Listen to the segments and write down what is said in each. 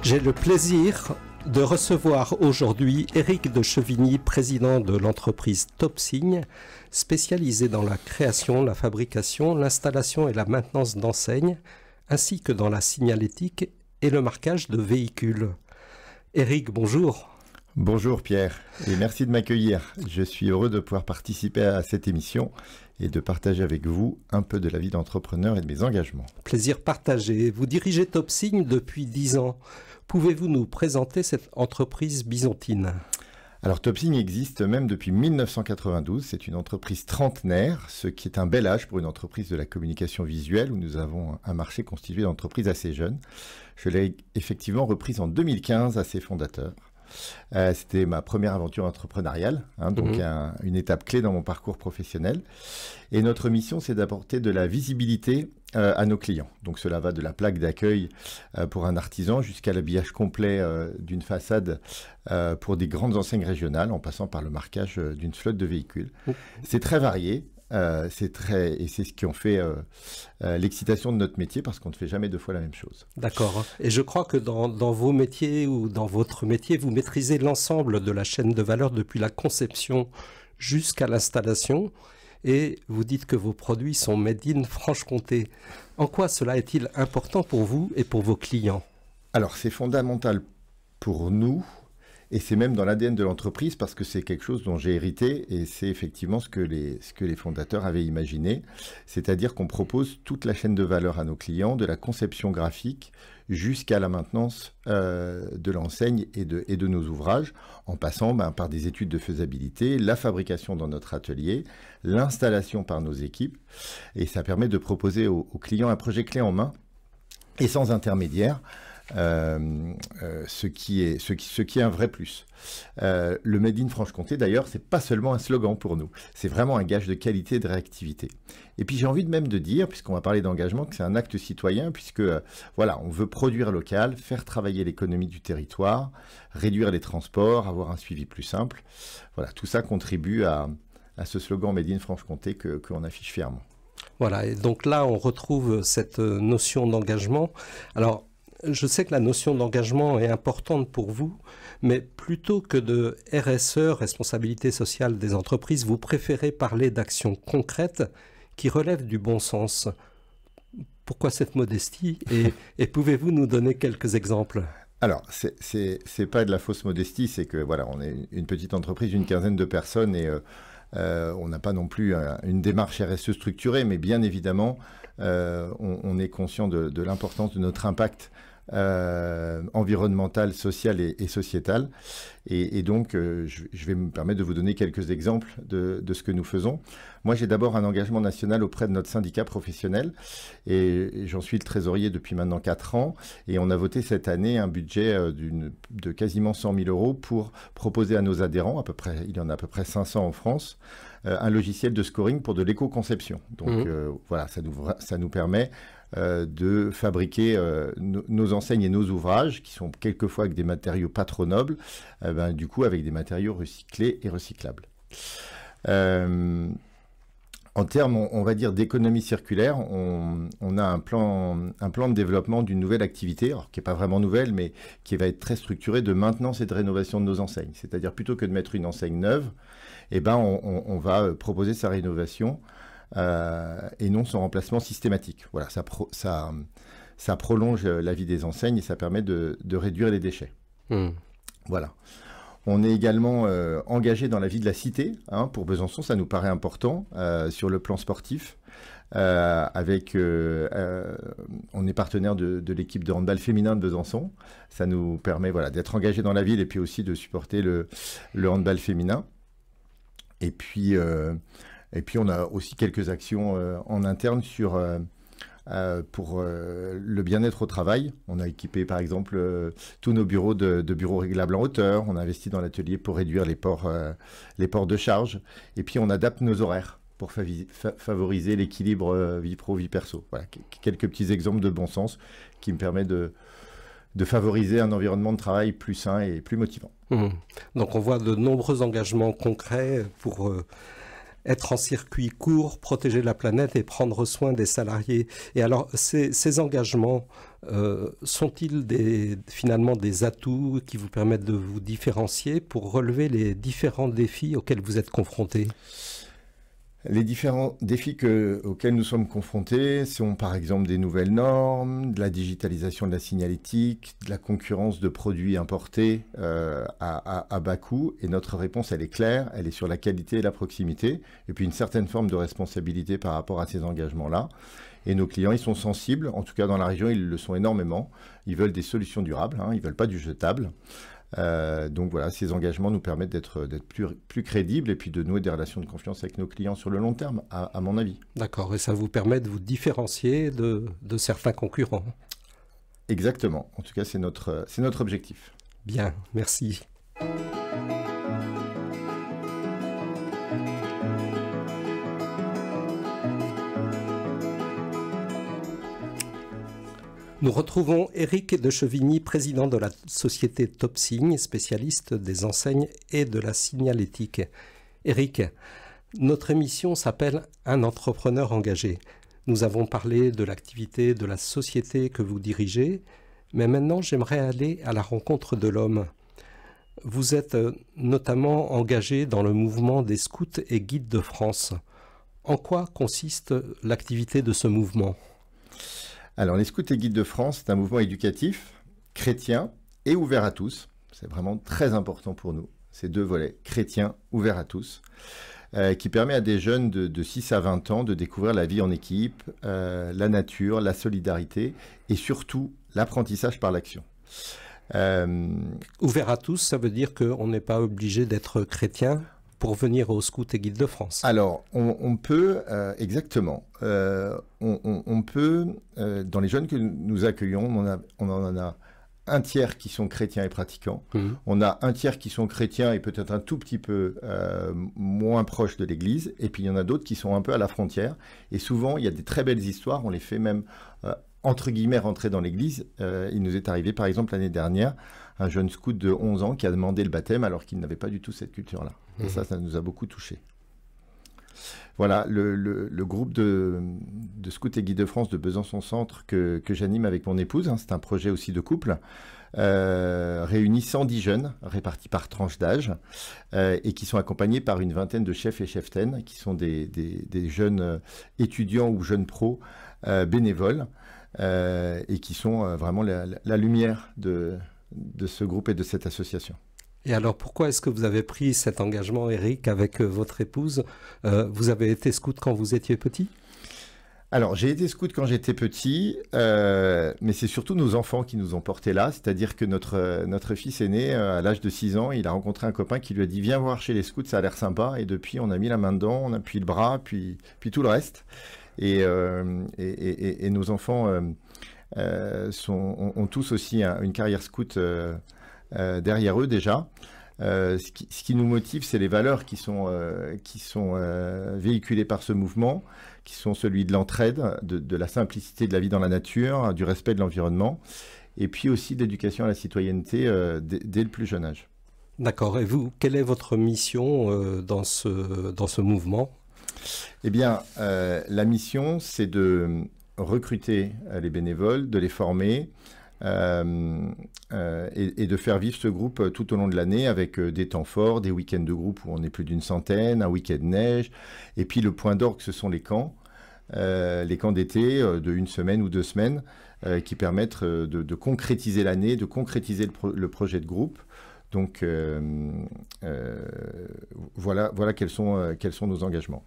J'ai le plaisir de recevoir aujourd'hui Éric de Chevigny, président de l'entreprise Topsigne, spécialisée dans la création, la fabrication, l'installation et la maintenance d'enseignes, ainsi que dans la signalétique et le marquage de véhicules. Éric, bonjour. Bonjour Pierre, et merci de m'accueillir. Je suis heureux de pouvoir participer à cette émission et de partager avec vous un peu de la vie d'entrepreneur et de mes engagements. Plaisir partagé. Vous dirigez Topsigne depuis 10 ans. Pouvez-vous nous présenter cette entreprise byzantine ? Alors Topsigne existe même depuis 1992, c'est une entreprise trentenaire, ce qui est un bel âge pour une entreprise de la communication visuelle où nous avons un marché constitué d'entreprises assez jeunes. Je l'ai effectivement reprise en 2015 à ses fondateurs. C'était ma première aventure entrepreneuriale, donc une étape clé dans mon parcours professionnel. Et notre mission, c'est d'apporter de la visibilité à nos clients. Donc cela va de la plaque d'accueil pour un artisan jusqu'à l'habillage complet d'une façade pour des grandes enseignes régionales, en passant par le marquage d'une flotte de véhicules. C'est très varié. Et c'est ce qui en fait l'excitation de notre métier, parce qu'on ne fait jamais deux fois la même chose. D'accord. Et je crois que dans vos métiers ou dans votre métier, vous maîtrisez l'ensemble de la chaîne de valeur depuis la conception jusqu'à l'installation. Et vous dites que vos produits sont made in Franche-Comté. En quoi cela est-il important pour vous et pour vos clients ? Alors, c'est fondamental pour nous. Et c'est même dans l'ADN de l'entreprise parce que c'est quelque chose dont j'ai hérité et c'est effectivement ce que les fondateurs avaient imaginé. C'est-à-dire qu'on propose toute la chaîne de valeur à nos clients, de la conception graphique jusqu'à la maintenance de l'enseigne et de nos ouvrages, en passant par des études de faisabilité, la fabrication dans notre atelier, l'installation par nos équipes. Et ça permet de proposer aux clients un projet clé en main et sans intermédiaire. Ce qui est un vrai plus. Le Made in Franche-Comté, d'ailleurs, c'est pas seulement un slogan pour nous, c'est vraiment un gage de qualité et de réactivité. Et puis j'ai envie même de dire, puisqu'on va parler d'engagement, que c'est un acte citoyen, puisque voilà, on veut produire local, faire travailler l'économie du territoire, réduire les transports, avoir un suivi plus simple. Voilà, tout ça contribue à ce slogan Made in Franche-Comté qu'on affiche fièrement. Voilà, et donc là, on retrouve cette notion d'engagement. Alors, je sais que la notion d'engagement est importante pour vous, mais plutôt que de RSE, responsabilité sociale des entreprises, vous préférez parler d'actions concrètes qui relèvent du bon sens. Pourquoi cette modestie et pouvez-vous nous donner quelques exemples ? Alors, c'est pas de la fausse modestie, c'est que voilà, on est une petite entreprise, une quinzaine de personnes et on n'a pas non plus une démarche RSE structurée, mais bien évidemment, on est conscient de l'importance de notre impact environnemental, social et sociétal. Et donc, je vais me permettre de vous donner quelques exemples de ce que nous faisons. Moi, j'ai d'abord un engagement national auprès de notre syndicat professionnel et j'en suis le trésorier depuis maintenant 4 ans. Et on a voté cette année un budget de quasiment 100 000 euros pour proposer à nos adhérents, il y en a à peu près 500 en France, un logiciel de scoring pour de l'éco-conception. Donc voilà, ça nous permet de fabriquer nos enseignes et nos ouvrages, qui sont quelquefois avec des matériaux pas trop nobles, du coup avec des matériaux recyclés et recyclables. En termes, on va dire, d'économie circulaire, on a un plan de développement d'une nouvelle activité, alors qui n'est pas vraiment nouvelle, mais qui va être très structurée de maintenance et de rénovation de nos enseignes. C'est-à-dire, plutôt que de mettre une enseigne neuve, on va proposer sa rénovation et non son remplacement systématique. Voilà, ça prolonge la vie des enseignes et ça permet de réduire les déchets. Voilà. On est également engagé dans la vie de la cité. Pour Besançon, ça nous paraît important sur le plan sportif. On est partenaire de l'équipe de handball féminin de Besançon. Ça nous permet d'être engagé dans la ville et puis aussi de supporter le handball féminin. Et puis on a aussi quelques actions en interne pour le bien-être au travail. On a équipé par exemple tous nos bureaux de bureaux réglables en hauteur. On a investi dans l'atelier pour réduire les ports de charge. Et puis on adapte nos horaires pour favoriser l'équilibre vie pro, vie perso. Voilà, quelques petits exemples de bon sens qui me permettent de favoriser un environnement de travail plus sain et plus motivant. Donc on voit de nombreux engagements concrets pour être en circuit court, protéger la planète et prendre soin des salariés. Et alors, ces engagements sont-ils finalement des atouts qui vous permettent de vous différencier pour relever les différents défis auxquels vous êtes confrontés ? Les différents défis auxquels nous sommes confrontés sont par exemple des nouvelles normes, de la digitalisation de la signalétique, de la concurrence de produits importés à bas coût. Et notre réponse, elle est claire, elle est sur la qualité et la proximité, et puis une certaine forme de responsabilité par rapport à ces engagements-là. Et nos clients, ils sont sensibles, en tout cas dans la région, ils le sont énormément. Ils veulent des solutions durables, ils ne veulent pas du jetable. Donc voilà, ces engagements nous permettent d'être plus crédibles et puis de nouer des relations de confiance avec nos clients sur le long terme, à mon avis. D'accord, et ça vous permet de vous différencier de certains concurrents. Exactement, en tout cas c'est notre objectif. Bien, merci. Nous retrouvons Éric de Chevigny, président de la société Topsigne, spécialiste des enseignes et de la signalétique. Éric, notre émission s'appelle « Un entrepreneur engagé ». Nous avons parlé de l'activité de la société que vous dirigez, mais maintenant j'aimerais aller à la rencontre de l'homme. Vous êtes notamment engagé dans le mouvement des scouts et guides de France. En quoi consiste l'activité de ce mouvement ? Alors, les scouts et guides de France, c'est un mouvement éducatif, chrétien et ouvert à tous. C'est vraiment très important pour nous, ces deux volets, chrétien, ouvert à tous, qui permet à des jeunes de 6 à 20 ans de découvrir la vie en équipe, la nature, la solidarité et surtout l'apprentissage par l'action. Ouvert à tous, ça veut dire qu'on n'est pas obligé d'être chrétien pour venir aux scouts et guides de France. Alors, on peut, exactement, on peut, dans les jeunes que nous accueillons, on en a un tiers qui sont chrétiens et pratiquants, on a un tiers qui sont chrétiens et peut-être un tout petit peu moins proches de l'Église, et puis il y en a d'autres qui sont un peu à la frontière, et souvent il y a des très belles histoires, on les fait même entre guillemets rentrer dans l'Église. Il nous est arrivé par exemple l'année dernière, un jeune scout de 11 ans qui a demandé le baptême alors qu'il n'avait pas du tout cette culture-là. Et ça nous a beaucoup touchés. Voilà, le groupe de scouts et guides de France de Besançon-Centre que j'anime avec mon épouse, c'est un projet aussi de couple, réunit 110 jeunes répartis par tranche d'âge et qui sont accompagnés par une vingtaine de chefs et cheftaines qui sont des jeunes étudiants ou jeunes pros bénévoles et qui sont vraiment la lumière de ce groupe et de cette association. Et alors, pourquoi est-ce que vous avez pris cet engagement, Éric, avec votre épouse ? Vous avez été scout quand vous étiez petit ? Alors, j'ai été scout quand j'étais petit, mais c'est surtout nos enfants qui nous ont portés là. C'est-à-dire que notre fils aîné, à l'âge de 6 ans, il a rencontré un copain qui lui a dit « Viens voir chez les scouts, ça a l'air sympa ». Et depuis, on a mis la main dedans, on appuie le bras, puis tout le reste. Et nos enfants ont tous aussi une carrière scout derrière eux déjà. Ce qui nous motive, c'est les valeurs qui sont véhiculées par ce mouvement, qui sont celui de l'entraide, de la simplicité de la vie dans la nature, du respect de l'environnement, et puis aussi d'éducation à la citoyenneté dès le plus jeune âge. D'accord. Et vous, quelle est votre mission dans ce mouvement ? Eh bien, la mission, c'est de recruter les bénévoles, de les former, et de faire vivre ce groupe tout au long de l'année avec des temps forts, des week-ends de groupe où on est plus d'une centaine, un week-end neige, et puis le point d'orgue, ce sont les camps d'été de 1 semaine ou 2 semaines qui permettent de concrétiser l'année, de concrétiser le projet de groupe. Donc voilà quels sont nos engagements.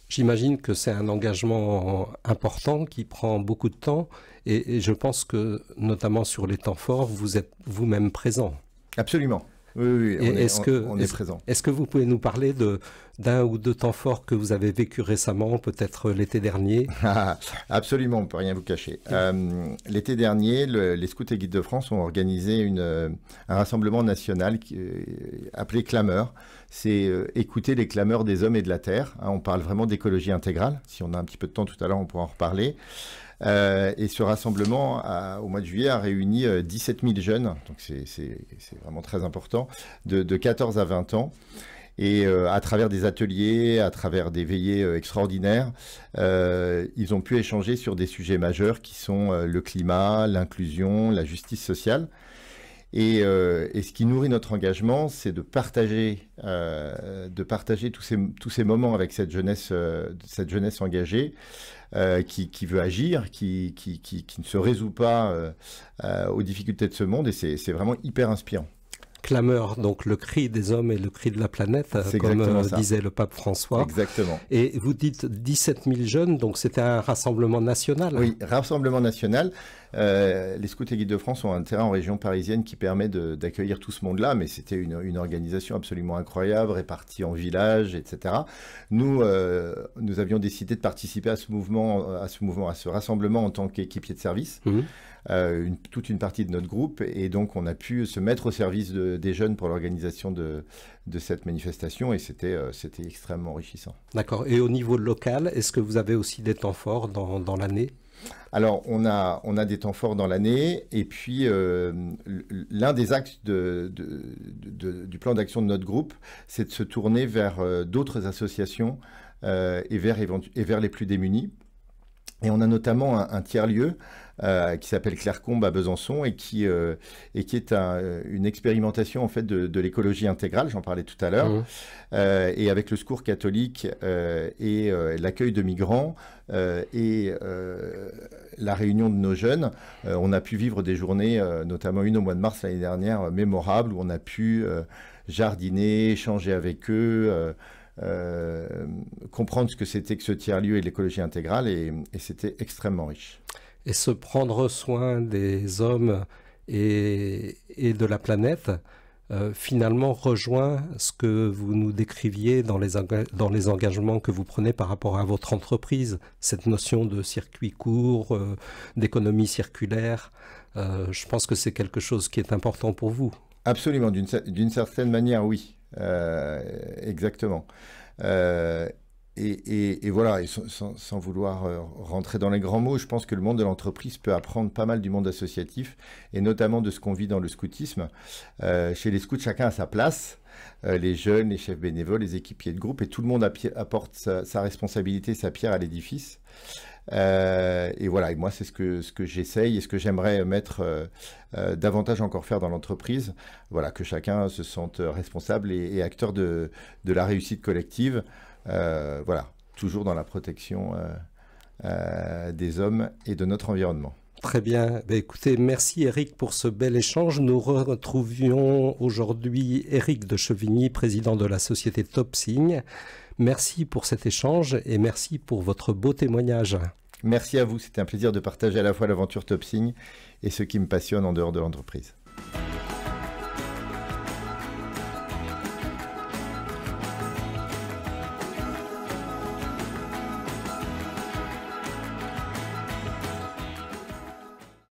J'imagine que c'est un engagement important qui prend beaucoup de temps et je pense que, notamment sur les temps forts, vous êtes vous-même présent. Absolument. Oui, on est présent. Est-ce que vous pouvez nous parler d'un ou deux temps forts que vous avez vécu récemment, peut-être l'été dernier ? Absolument, on ne peut rien vous cacher. L'été dernier, les Scouts et Guides de France ont organisé un rassemblement national appelé Clameur. C'est écouter les clameurs des hommes et de la terre. On parle vraiment d'écologie intégrale. Si on a un petit peu de temps tout à l'heure, on pourra en reparler. Et ce rassemblement, au mois de juillet, a réuni 17 000 jeunes, donc c'est vraiment très important, de 14 à 20 ans. Et à travers des ateliers, à travers des veillées extraordinaires, ils ont pu échanger sur des sujets majeurs qui sont le climat, l'inclusion, la justice sociale. Et ce qui nourrit notre engagement, c'est de partager tous ces moments avec cette jeunesse engagée qui veut agir, qui ne se résout pas aux difficultés de ce monde. Et c'est vraiment hyper inspirant. Clameur, donc le cri des hommes et le cri de la planète, comme disait le pape François. Exactement. Et vous dites 17 000 jeunes, donc c'était un rassemblement national. Oui, rassemblement national. Les Scouts et Guides de France ont un terrain en région parisienne qui permet d'accueillir tout ce monde-là, mais c'était une organisation absolument incroyable, répartie en villages, etc. Nous avions décidé de participer à ce rassemblement en tant qu'équipier de service. Mmh. Toute une partie de notre groupe, et donc on a pu se mettre au service des jeunes pour l'organisation de cette manifestation, et c'était extrêmement enrichissant. D'accord. Et au niveau local, est-ce que vous avez aussi des temps forts dans l'année ? Alors, on a des temps forts dans l'année, et puis l'un des axes du plan d'action de notre groupe, c'est de se tourner vers d'autres associations et vers les plus démunis. Et on a notamment un tiers-lieu qui s'appelle Clairecombe à Besançon et qui est une expérimentation en fait de l'écologie intégrale, j'en parlais tout à l'heure, et avec le secours catholique et l'accueil de migrants et la réunion de nos jeunes, on a pu vivre des journées, notamment une au mois de mars l'année dernière, mémorables, où on a pu jardiner, échanger avec eux, comprendre ce que c'était que ce tiers-lieu et l'écologie intégrale, et c'était extrêmement riche. Et se prendre soin des hommes et de la planète, finalement rejoint ce que vous nous décriviez dans les engagements que vous prenez par rapport à votre entreprise, cette notion de circuit court, d'économie circulaire. Je pense que c'est quelque chose qui est important pour vous. Absolument, d'une certaine manière, oui. Exactement. Et voilà, et sans vouloir rentrer dans les grands mots, je pense que le monde de l'entreprise peut apprendre pas mal du monde associatif, et notamment de ce qu'on vit dans le scoutisme. Chez les scouts, chacun a sa place, les jeunes, les chefs bénévoles, les équipiers de groupe, et tout le monde apporte sa responsabilité, sa pierre à l'édifice. Et voilà, et moi c'est ce que j'essaye et ce que j'aimerais mettre davantage encore faire dans l'entreprise. Voilà, que chacun se sente responsable et acteur de la réussite collective. Voilà, toujours dans la protection des hommes et de notre environnement. Très bien. Écoutez, merci Éric pour ce bel échange. Nous retrouvions aujourd'hui Éric de Chevigny, président de la société Topsigne. Merci pour cet échange et merci pour votre beau témoignage. Merci à vous, c'était un plaisir de partager à la fois l'aventure Topsigne et ce qui me passionne en dehors de l'entreprise.